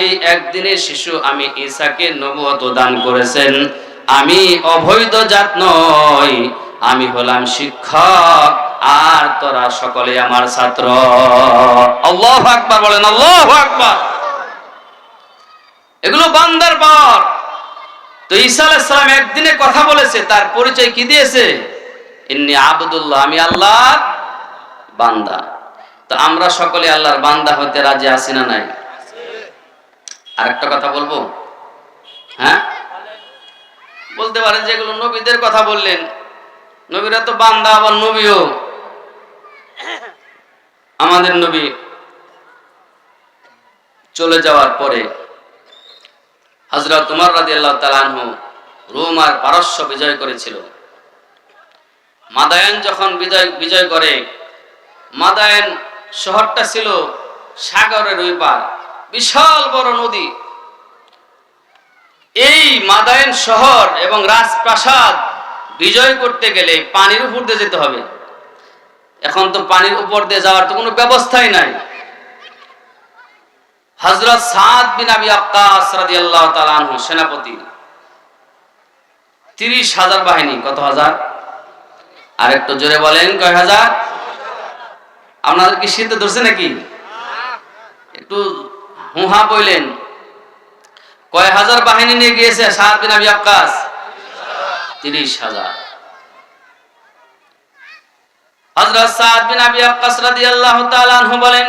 এই একদিনের শিশু আমি ঈসাকে নবুয়ত দান করেছেন। আমি অবৈধ জাত নই, আমি হলাম শিক্ষক, আর তোরা সকলে আমার ছাত্র। আল্লাহু আকবার বলেন, আল্লাহু আকবার। এগুলো বান্দার পর। তো ঈসা আলাইহিস সালাম একদিনে কথা বলেছে, তার পরিচয় কি দিয়েছে? ইন্নী আবদুল্লাহ, আমি আল্লাহর বান্দা। তো আমরা সকলে আল্লাহর বান্দা হতে রাজি আছি না নাই? আরেকটা কথা বলবো, হ্যাঁ বলতে পারেন যেগুলো নবীদের কথা বললেন, নবীরা তো বান্দা, আবার নবীও। আমাদের নবী চলে যাওয়ার পরে হযরত উমর রাদিয়াল্লাহু তাআলা আনহু রোম আর পারস্য বিজয় করেছিল। মাদায়ান যখন বিজয় করে, মাদায়ান শহরটা ছিল সাগরের ওই পার, বিশাল বড় নদী। এই মাদায়ান শহর এবং রাজপ্রাসাদ বিজয় করতে গেলে পানির উপর দিয়ে যেতে হবে। এখন তো পানির উপর দিয়ে যাওয়ার তো কোনো ব্যবস্থাই নাই। হযরত সাদ বিন আবি ওয়াক্কাস রাদিয়াল্লাহু তাআলা আনহু সেনাপতি, 30,000 বাহিনী। কত হাজার? আর একটু জোরে বলেন, কয় হাজার? আপনাদের কি শীতে ধরছে নাকি? একটু হুহা বললেন। কয় হাজার বাহিনী নিয়ে গিয়েছে সাদ বিন আবি ওয়াক্কাস? 30,000। হযরত সাদ বিন আবি ওয়াক্কাস রাদিয়াল্লাহু তাআলা আনহু বলেন,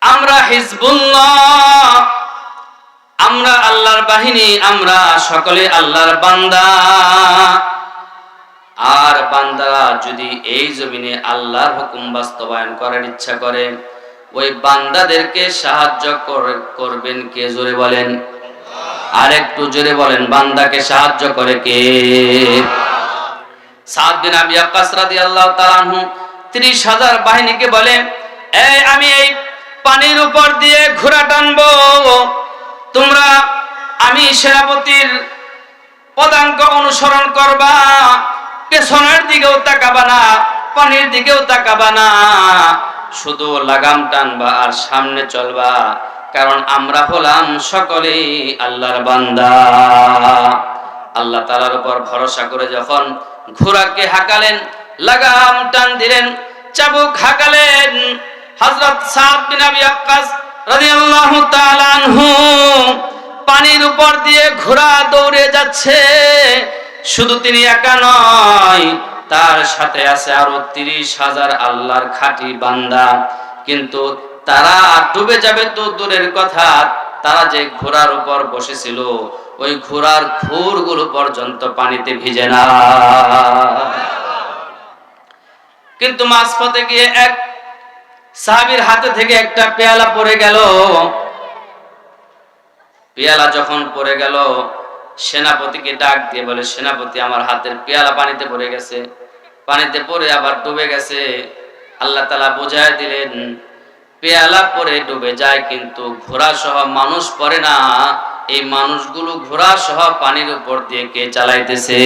আমরা হিজবুল্লাহ, আমরা আল্লাহর বাহিনী, আমরা সকলে আল্লাহর বান্দা। আর বান্দারা যদি এই জমিনে আল্লাহর হুকুম বাস্তবায়ন করার ইচ্ছা করে, ওই বান্দাদেরকে সাহায্য করবেন কে? জোরে বলেন, আর একটু জোরে বলেন, বান্দাকে সাহায্য করে কে? সাদ বিন আবি ওয়াক্কাস রাদিয়াল্লাহু তাআলা আনহু 30,000 বাহিনীকে বলে, এই আমি এই পানির উপর দিয়ে ঘোড়া টানবো, তোমরা আমি সেনাপতির পদাঙ্ক অনুসরণ করবা, পেছনের দিকেও তাকাবা না, পানির দিকেও তাকাবা না, শুধু লাগাম টানবা আর সামনে চলবা, কারণ আমরা হলাম সকলেই আল্লাহর বান্দা। আল্লাহ তাআলার উপর ভরসা করে যখন ঘোড়াকে হাঁকালেন, লাগাম টান দিলেন, চাবুক হাঁকালেন। হযরত সাদ বিন আবি ওয়াক্কাস রাদিয়াল্লাহু তাআলা আনহু পানির উপর দিয়ে ঘোড়া দৌড়ে যাচ্ছে। শুধু তিনি একা নয়, তার সাথে আছে আরো 30,000 আল্লাহর খাঁটি বান্দা। কিন্তু তারা ডুবে যাবে তো দূরের কথা, তারা যে ঘোড়ার উপর বসেছিল ওই ঘোড়ার খুরগুলো পর্যন্ত পানিতে ভিজে না। কিন্তু মাঝপথে গিয়ে এক সাহাবীর হাতে থেকে একটা পেয়ালা পড়ে গেল। পেয়ালা যখন পড়ে গেল, সেনাপতিকে ডাক দিয়ে বলে, সেনাপতি, আমার হাতের পেয়ালা পানিতে পড়ে গেছে, পানিতে পড়ে আবার ডুবে গেছে। আল্লাহ তাআলা বুঝায় দিলেন, পেয়ালা পরে ডুবে যায় কিন্তু ঘোড়া সহ মানুষ পড়ে না। এই মানুষগুলো ঘোড়া সহ পানির উপর দিয়ে কে চালাইতেছে?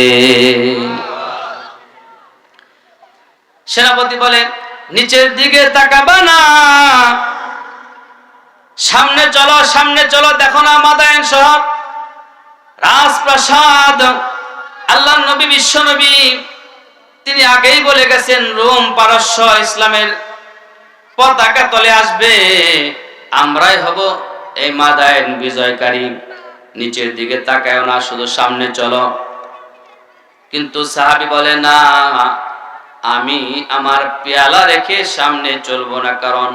সেনাপতি বলে, নিচের দিকে তাকাবা না, সামনে চলো, সামনে চলো, দেখো না মাদায়েন শহর, রাজপ্রাসাদ। আল্লাহর নবী, বিশ্ব নবী, তিনি আগেই বলে গেছেন রোম পারস্য ইসলামের পতাকা তলে আসবে, আমরাই হব এই মাদায়েন বিজয়কারী। নিচের দিকে তাকায়ও না, শুধু সামনে চলো। কিন্তু সাহাবী বলে, না, আমি আমার পেয়ালা রেখে সামনে চলবো না, কারণ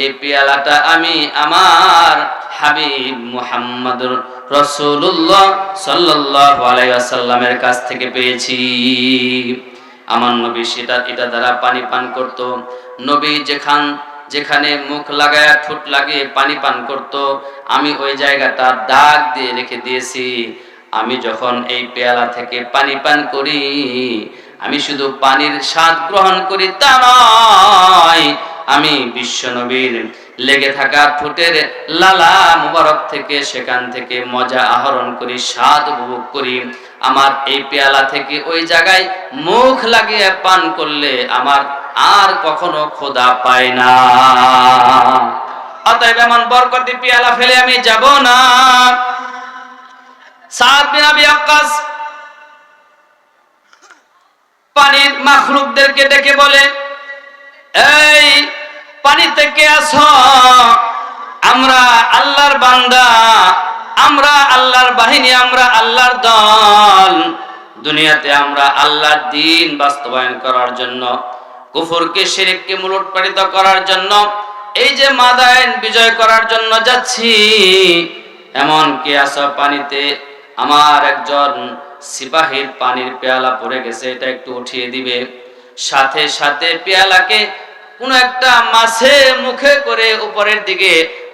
এই পেয়ালাটা আমি আমার হাবিব মুহাম্মদুর রাসূলুল্লাহ সাল্লাল্লাহু আলাইহি ওয়াসাল্লামের কাছ থেকে পেয়েছি। আমার নবী এটা দ্বারা পানি পান করত। নবী যেখানে মুখ লাগায়া ঠোঁট লাগিয়ে পানি পান করত, আমি ওই জায়গাটা দাগ দিয়ে রেখে দিয়েছি। আমি যখন এই পেয়ালা থেকে পানি পান করি, আমি শুধু পানির স্বাদ গ্রহণ করি তা নয়, আমি বিশ্ব নবীর লেগে থাকা ঠোঁটের লালা মুবারক থেকে সেখান থেকে মজা আহরণ করি, স্বাদ উপভোগ করি। আমার এই পেয়ালা থেকে ওই জায়গায় মুখ লাগিয়ে পান করলে আমার আর কখনো ক্ষুধা পায় না। অতএব এমন বরকতি পেয়ালা ফেলে আমি যাব না। সাদ বিন আবি ওয়াক্কাস পানির মাখলুকদেরকে ডেকে বলে, এই পানি থেকে আসো, আমরা আল্লাহর বান্দা, আমরা আল্লাহর বাহিনী, আমরা আল্লাহর দল। দুনিয়াতে আমরা আল্লাহর দ্বীন বাস্তবায়ন করার জন্য, কুফরকে শিরককে মূলোৎপাটিত করার জন্য, এই যে মাদায়েন বিজয় করার জন্য যাচ্ছি। এমন কে আসো পানিতে? আমার একজন সিপাহীর পানির পেয়ালা পড়ে গেছে, এটা একটু উঠিয়ে দিবে। সাথে সাথে পেয়ালাকে কোন একটা মাছে মুখে করে উপরের দিকে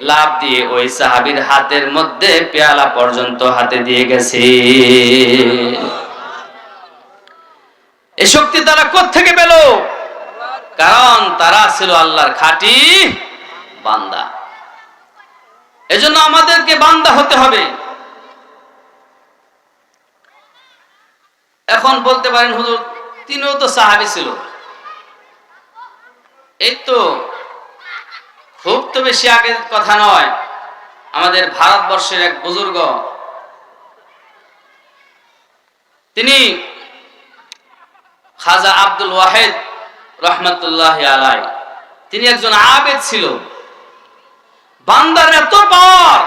লাফ দিয়ে ওই সাহাবীর হাতের মধ্যে পেয়ালা পর্যন্ত হাতে দিয়ে গেছে। এই শক্তি তারা কোত্থেকে পেল? কারণ তারা ছিল আল্লাহর খাঁটি বান্দা। এজন্য আমাদেরকে বান্দা হতে হবে। এখন বলতে পারেন, হুজুর তিনিও তো সাহাবী ছিল। এই তো খুব তো বেশি আগের কথা নয়, আমাদের ভারতবর্ষের এক বুজুর্গ, তিনি খাজা আব্দুল ওয়াহিদ রহমাতুল্লাহি আলাইহি, তিনি একজন আবেদ ছিল। বান্দার এত পাওয়ার,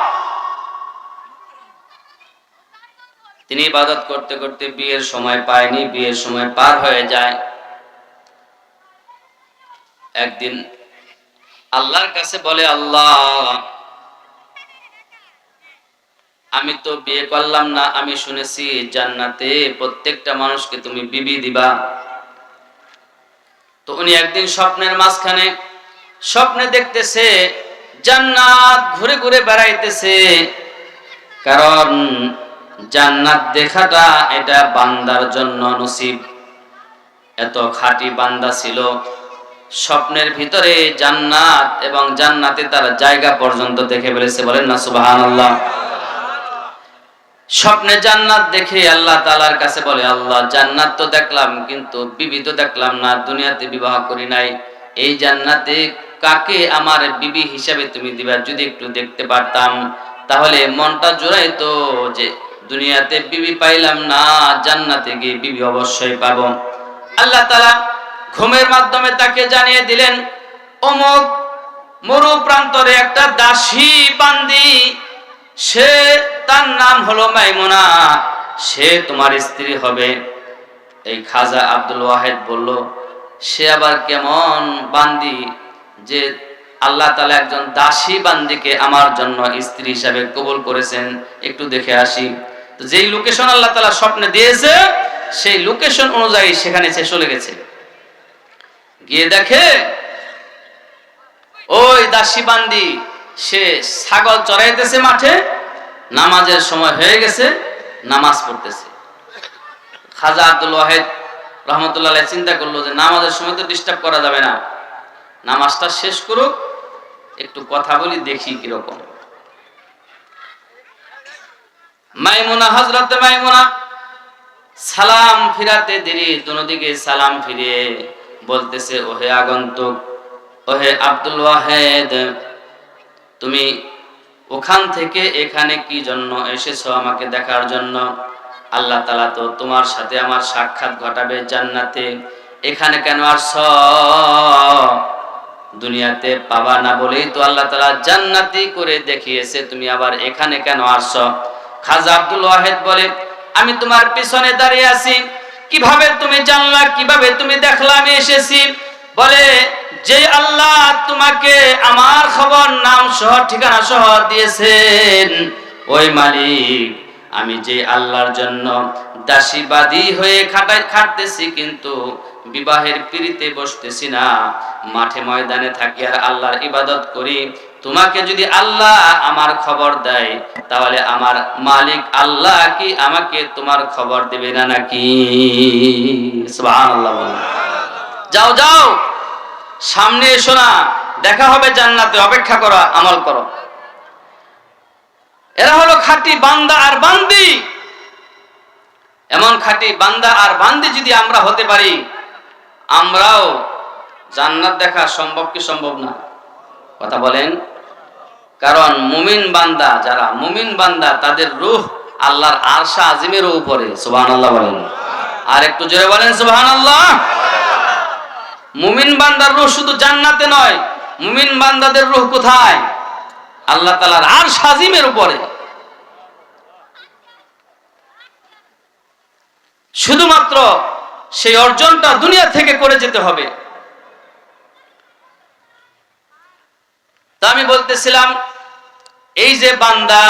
তিনি ইবাদত করতে করতে বিয়ের সময় পায়নি, বিয়ের সময় পার হয়ে যায়। একদিন আল্লাহর কাছে বলে, আল্লাহ, আমি তো বিয়ে করলাম না, আমি শুনেছি জান্নাতে প্রত্যেকটা মানুষকে তুমি বিবি দিবা। তো উনি একদিন স্বপ্নের মাঝখানে স্বপ্নে দেখতেছে জান্নাত ঘুরে ঘুরে বেড়াইতেছে। কারণ জান্নাত দেখাটা এটা বান্দার জন্য নসিব। এত খাঁটি বান্দা ছিল, স্বপ্নের ভিতরে জান্নাত এবং জান্নাতে তার জায়গা পর্যন্ত দেখে ফেলেছে। বলেন না সুবহানাল্লাহ। স্বপ্নে জান্নাত দেখে আল্লাহ তাআলার কাছে বলে, আল্লাহ, জান্নাত তো দেখলাম কিন্তু বিবি তো দেখলাম না, দুনিয়াতে বিবাহ করি নাই। এই জান্নাতে কাকে আমার বিবি হিসাবে তুমি দিবা? যদি একটু দেখতে পারতাম তাহলে মনটা জোড়াইতো যে দুনিয়াতে বিবি পাইলাম না, জান্নাতে গিয়ে বিবি অবশ্যই পাবো। আল্লাহ তাআলা ঘুমের মাধ্যমে তাকে জানিয়ে দিলেন, অমুক মরু প্রান্তরে একটা দাসী বান্দি, সে তার নাম হলো মাইমুনা, সে তোমার স্ত্রী হবে। এই খাজা আব্দুল ওয়াহেদ বলল, সে আবার কেমন বান্দি যে আল্লাহ তাআলা একজন দাসী বান্দিকে আমার জন্য স্ত্রী হিসাবে কবুল করেছেন, একটু দেখে আসি। তো যেই লোকেশন আল্লাহ তাআলা স্বপ্নে দিয়েছে, সেই লোকেশন অনুযায়ী সেখানে সে চলে গেছে। গিয়ে দেখে ওই দাসী বান্দি সে ছাগল চড়াইতেছে মাঠে, নামাজের সময় হয়ে গেছে, নামাজ পড়তেছে। খাজা আব্দুল ওয়াহেদ রহমতুল্লাহ আলাইহি চিন্তা করলো যে নামাজের সময় তো ডিস্টার্ব করা যাবে না, নামাজটা শেষ করুক, একটু কথা বলি, দেখি কিরকম। মাইমুনা, হযরত মাইমুনা সালাম ফিরাতে দেরি, দুদিকে সালাম ফিরিয়ে বলতেছে, ওহে আগন্তুক, ওহে আব্দুল ওয়াহেদ, তুমি ওখান থেকে এখানে কি জন্য এসেছো? আমাকে দেখার জন্য। আল্লাহ তাআলা তো তোমার সাথে আমার সাক্ষাৎ ঘটাবে জান্নাতে, এখানে কেন আসছো? দুনিয়াতে পাবা না বলেই তো আল্লাহ তাআলা জান্নাতি করে দেখিয়েছে, তুমি আবার এখানে কেন আসছো? খাজা আব্দুল ওয়াহেদ বলে, আমি তোমার পিছনে দাঁড়িয়ে আছি, কিভাবে তুমি জানলা, কিভাবে তুমি দেখলা আমি এসেছি? বলে, যে আল্লাহ তোমাকে আমার খবর, নাম সহ ঠিকানা সহ দিয়েছেন, ওই মালিক, আমি যে আল্লাহর জন্য দাসীবাদী হয়ে খাটতেছি, কিন্তু বিবাহের পিড়িতে বসতেছি না, মাঠে ময়দানে থাকি আর আল্লাহর ইবাদত করি। তোমাকে যদি আল্লাহ আমার খবর দেয়, তাহলে আমার মালিক আল্লাহ কি আমাকে তোমার খবর দেবে না নাকি? সুবহানাল্লাহ। যাও যাও, সামনে এসো না, দেখা হবে জান্নাতে, অপেক্ষা করো, আমল করো। এরা হলো খাঁটি বান্দা আর বান্দি। এমন খাঁটি বান্দা আর বান্দি যদি আমরা হতে পারি, আমরাও জান্নাত দেখা সম্ভব কি সম্ভব না? কথা বলেন। কারণ মুমিন বান্দা, যারা মুমিন বান্দা, তাদের রূহ আল্লাহর আরশ আজিমের উপরে। সুবহানাল্লাহ বলেন। আর একটু জোরে বলেন সুবহানাল্লাহ। মুমিন বান্দার রূহ শুধু জান্নাতে নয়, মুমিন বান্দাদের রূহ কোথায়? আল্লাহ তাআলার আরশ আজিমের উপরে। শুধুমাত্র সেই অর্জনটা দুনিয়া থেকে করে যেতে হবে। তা আমি বলতেছিলাম, এই যে বান্দা,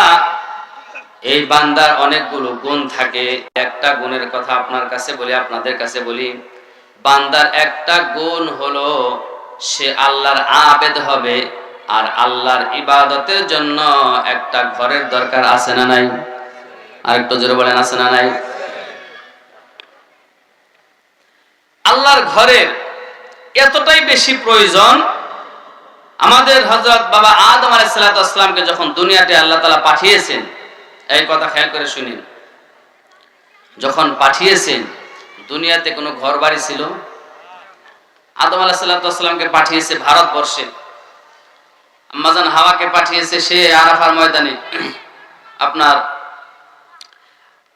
এই বান্দার অনেকগুলো গুণ থাকে। একটা গুণের কথা আপনার কাছে বলি, আপনাদের কাছে বলি, বান্দার একটা গুণ হলো সে আল্লাহর আবেদ হবে। আর আল্লাহর ইবাদতের জন্য একটা ঘরের দরকার আছে না নাই? আর একটু জোরে বলেন, আছে না নাই? আল্লাহর ঘরের এতটাই বেশি প্রয়োজন, আমাদের হযরত বাবা আদম আলাইহিস সালাতু ওয়াস সালামকে যখন দুনিয়াতে আল্লাহ তাআলা পাঠিয়েছেন, এই কথা খেয়াল করে শুনুন, যখন পাঠিয়েছেন দুনিয়াতে কোনো ঘর বাড়ি ছিল? আদম আলাইহিস সালাতু ওয়াস সালামকে পাঠিয়েছে ভারতবর্ষে, আম্মাজান হাওয়াকে পাঠিয়েছে সে আরাফার ময়দানে, আপনার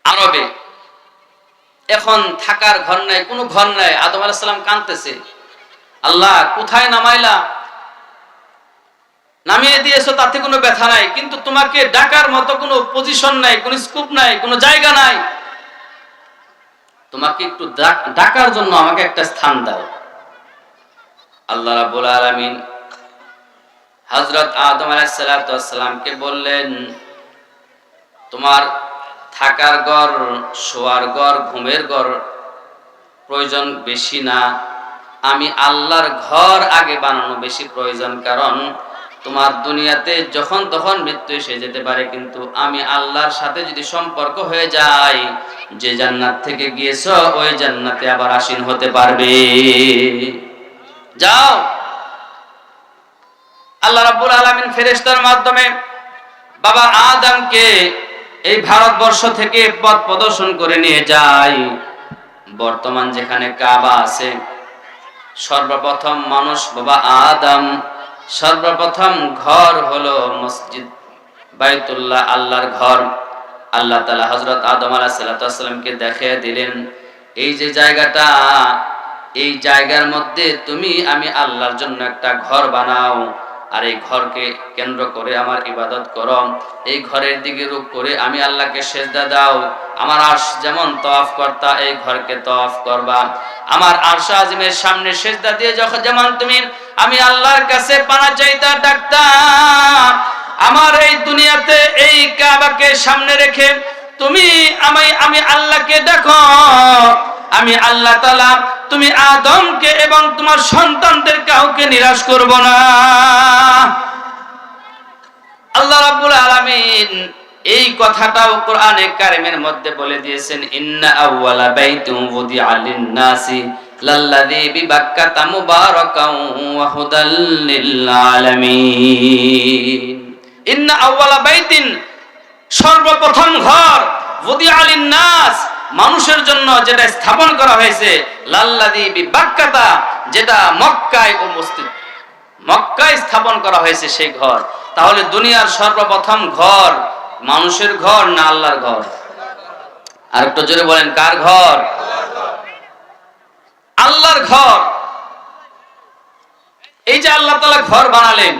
আরবে। এখন থাকার ঘর নাই, কোনো ঘর নাই। আদম আলাইহিস সালাম কাঁদতেছে, আল্লাহ কোথায় নামাইলা? নামিয়ে দিয়েছো, তাতে কোনো ব্যথা নাই, কিন্তু তোমাকে ডাকার মতো কোনো পজিশন নাই, কোনো স্কোপ নাই, কোনো জায়গা নাই। তোমাকে একটু ডাকার জন্য আমাকে একটা স্থান দাও। আল্লাহ রাব্বুল আলামিন হযরত আদম আলাইহিস সালাতু ওয়াস সালামকে বললেন, তোমার থাকার ঘর, শোয়ার ঘর, ঘুমের ঘর প্রয়োজন বেশি না, আমি আল্লাহর ঘর আগে বানানো বেশি প্রয়োজন। কারণ তোমার দুনিয়াতে যখন তখন মৃত্যু এসে যেতে পারে, কিন্তু আমি আল্লাহর সাথে যদি সম্পর্ক হয়ে যায়, যে জান্নাত থেকে গিয়েছো ওই জান্নাতে আবার আসীন হতে পারবে। যাও। আল্লাহ রাব্বুল আলামিন ফেরেশতার মাধ্যমে বাবা আদমকে এই ভারতবর্ষ থেকে পথ প্রদর্শন করে নিয়ে যায়। বর্তমান যেখানে কাবা আছে, সর্বপ্রথম মানুষ বাবা আদম, সর্বপ্রথম ঘর হলো মসজিদ বাইতুল্লাহ, আল্লাহর ঘর। আল্লাহ তাআলা হযরত আদম আলাইহিস সালাতু ওয়াস সালামকে দেখিয়ে দিলেন, এই যে জায়গাটা, এই জায়গার মধ্যে তুমি আমি আল্লাহর জন্য একটা ঘর বানাও, আর এই ঘরকে কেন্দ্র করে আমার ইবাদত করো, এই ঘরের দিকে রূপ করে আমি আল্লাহকে সেজদা দাও। আমার আরশ যেমন তওয়াফ করতা, এই ঘরকে তওয়াফ করবা। আমার আরশ আজিমের সামনে সেজদা দিয়ে যখন যেমন তুমি আমি আল্লাহর কাছে পানা চাইতা, ডাকতা, আমার এই দুনিয়াতে এই কাবাকে সামনে রেখে তুমি আমি আল্লাহকে দেখো। আমি আল্লাহ তাআলা তুমি আদমকে এবং তোমার সন্তানদের কাউকে নিরাশ করব না। আল্লাহ রাব্বুল আলামিন এই কথাটাও কোরআনে কারিমের মধ্যে বলে দিয়েছেন, ইন্না আউওয়ালা বাইতুম wudi'a লিন-নাসি লাল্লাযী বিবাক্কাতা মুবারাকান ওয়া হুদাল লিল আলামিন। ইন্না আউওয়ালা বাইতিন, সর্বপ্রথম ঘর, wudi'a লিন-নাস, মানুষের জন্য যেটা স্থাপন করা হয়েছে, লাল্লাযী বিবাক্কাতা, যেটা মক্কায় উপস্থিত, মক্কায় স্থাপন করা হয়েছে সেই ঘর। তাহলে দুনিয়ার সর্বপ্রথম ঘর মানুষের ঘর না আল্লাহর ঘর? আর একটু জোরে বলেন, কার ঘর? আল্লাহর ঘর। এই যে আল্লাহ তাআলা ঘর বানালেন,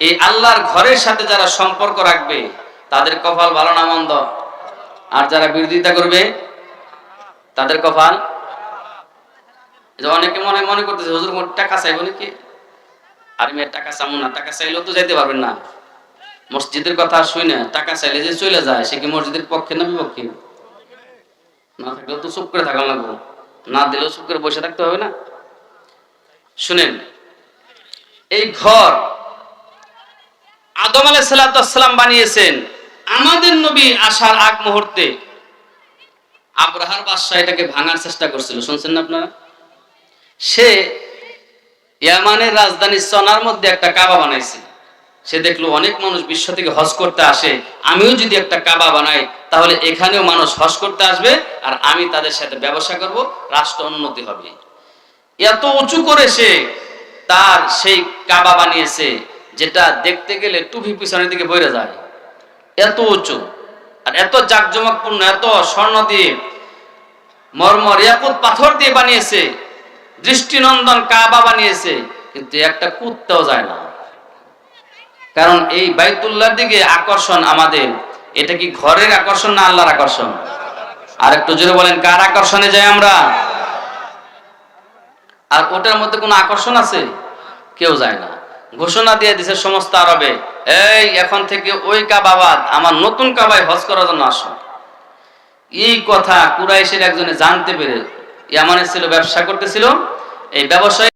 এই আল্লাহর ঘরের সাথে যারা সম্পর্ক রাখবে তাদের কপাল ভালো না মন্দ? আর যারা বিরোধিতা করবে তাদের কপাল। অনেকে মনে করতেছে হুজুর টাকা চাইবো নাকি? আর মেয়ের টাকা চামো না, টাকা চাইলেও তো যাইতে পারবেন না। মসজিদের কথা শুই না, টাকা চাইলে যে চলে যায়, সে কি মসজিদের পক্ষে না বিপক্ষে? না থাকলেও তো চুপ করে থাকা লাগবে, না দিলেও চুপ করে বসে থাকতে হবে না। শুনেন, এই ঘর আদম আলাইহিস সালাম বানিয়েছেন। আমাদের নবী আসার আগ মুহূর্তে আব্রাহার বাদশা এটাকে ভাঙার চেষ্টা করছিল, শুনছেন না আপনারা? সে ইয়ামানের রাজধানী সনার মধ্যে একটা কাবা বানাইছে। সে দেখলো অনেক মানুষ বিশ্ব থেকে হজ করতে আসে, আমিও যদি একটা কাবা বানাই তাহলে এখানেও মানুষ হজ করতে আসবে, আর আমি তাদের সাথে ব্যবসা করব, রাষ্ট্র উন্নতি হবে। এত উঁচু করে সে তার সেই কাবা বানিয়েছে, যেটা দেখতে গেলে টুপি পিছনের দিকে বইরে যায়, এত উঁচু আর এত জাকজমকপূর্ণ, এত স্বর্ণ দিয়ে মরমর ইয়াকুত পাথর দিয়ে বানিয়েছে, দৃষ্টিনন্দন কাবা বানিয়েছে, কিন্তু একটা কুত্তাও যায় না। কারণ এই বাইতুল্লাহর দিকে আকর্ষণ আমাদের, এটা কি ঘরের আকর্ষণ না আল্লাহর আকর্ষণ? আর একটু জোরে বলেন, কার আকর্ষণে যাই আমরা? আর ওটার মধ্যে কোনো আকর্ষণ আছে? কেউ যায় না। ঘোষণা দিয়ে দিছে সমস্ত আরবে, এই এখন থেকে ওই কাবা বাদ, আমার নতুন কাবায় হজ করার জন্য আসো। এই কথা কুরাইশের একজনে জানতে পেরে, ইয়ামানে ছিল, ব্যবসা করতেছিল, এই ব্যবসায়ী